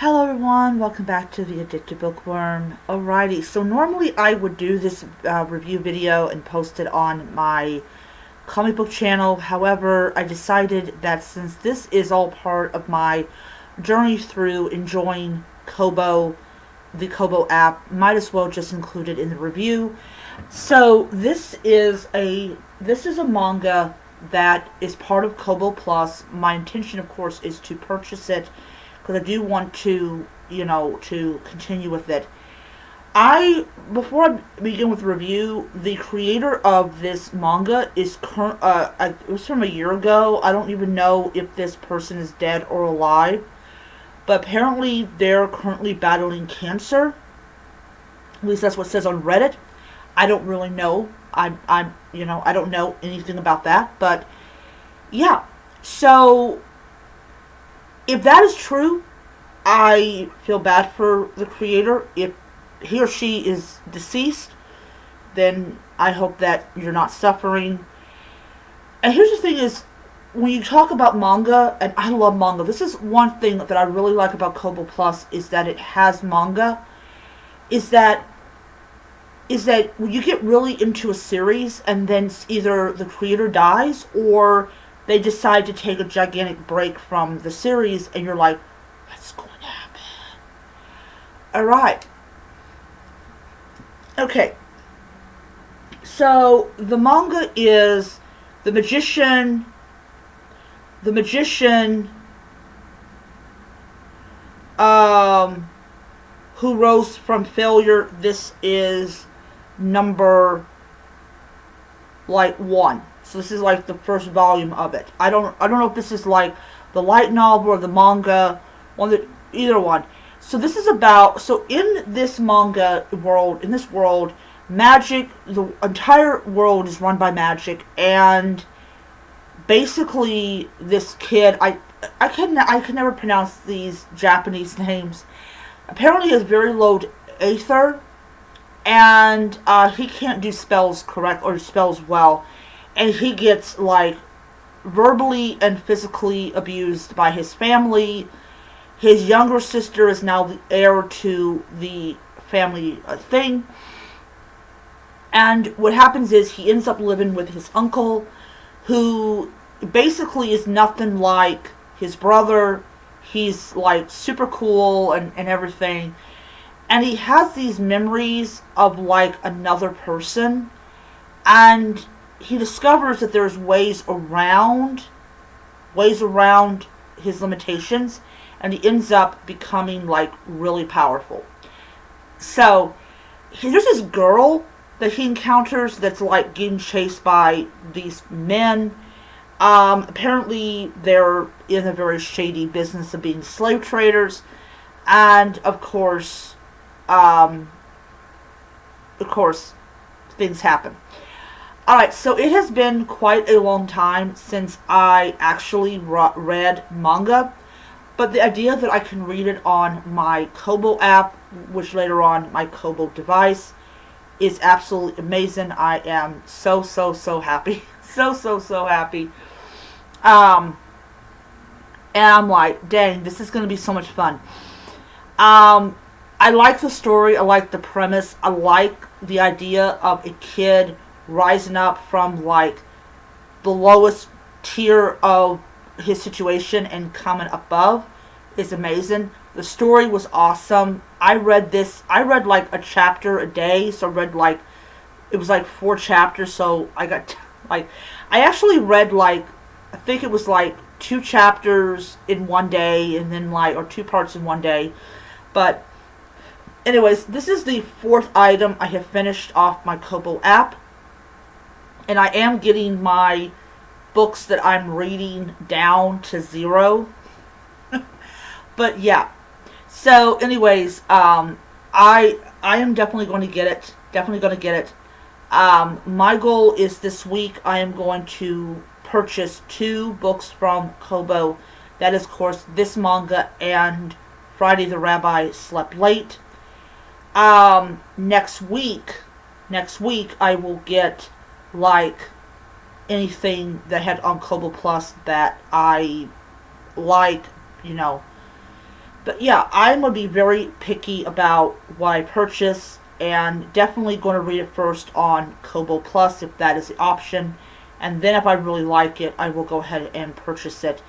Hello everyone, welcome back to the Addicted Bookworm. Alrighty, so normally I would do this review video and post it on my comic book channel. However, I decided that since this is all part of my journey through enjoying Kobo, the Kobo app, might as well just include it in the review. So this is a manga that is part of Kobo Plus. My intention, of course, is to purchase it because I do want to, to continue with it. Before I begin with the review, the creator of this manga is it was from a year ago. I don't even know if this person is dead or alive, but apparently they're currently battling cancer. At least that's what it says on Reddit. I don't really know. I don't know anything about that, but yeah. So if that is true, I feel bad for the creator. If he or she is deceased, then I hope that you're not suffering. And here's the thing is, when you talk about manga, and I love manga, this is one thing that I really like about Kobo Plus, is that it has manga, is that when you get really into a series and then either the creator dies or they decide to take a gigantic break from the series and you're like, what's going to happen? Alright. Okay. So the manga is the magician who rose from failure. This is number 1. So this is like the first volume of it. I don't know if this is like the light novel or the manga, either one. So this is about, so in this manga world, magic, the entire world is run by magic, and basically this kid, I can never pronounce these Japanese names. Apparently he has very low aether, and he can't do spells correct or spells well, and he gets like verbally and physically abused by his family. His younger sister is now the heir to the family thing, and what happens is he ends up living with his uncle, who basically is nothing like his brother. He's like super cool and everything. And he has these memories of like another person. And he discovers that there's ways around his limitations. And he ends up becoming like really powerful. So there's this girl that he encounters that's like getting chased by these men. Apparently they're in a very shady business of being slave traders. And of course, things happen. Alright, so it has been quite a long time since I actually read manga, but the idea that I can read it on my Kobo app, which later on my Kobo device, is absolutely amazing. I am so happy. so happy. And I'm like, dang, this is going to be so much fun. I like the story. I like the premise. I like the idea of a kid rising up from like the lowest tier of his situation and coming above. Is amazing. The story was awesome. I read like a chapter a day, so it was like 4 chapters, so I got I actually read I think it was like 2 chapters in one day, and then or 2 parts in one day. But anyways, this is the 4th item I have finished off my Kobo app, and I am getting my books that I'm reading down to 0. But yeah. So anyways, I am definitely going to get it. My goal is this week I am going to purchase 2 books from Kobo. That is, of course, this manga and Friday the Rabbi Slept Late. Next week I will get anything that had on Kobo Plus that I like, But yeah, I'm going to be very picky about what I purchase, and definitely going to read it first on Kobo Plus if that is the option. And then if I really like it, I will go ahead and purchase it.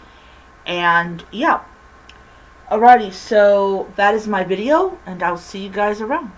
And yeah. Alrighty, so that is my video, and I'll see you guys around.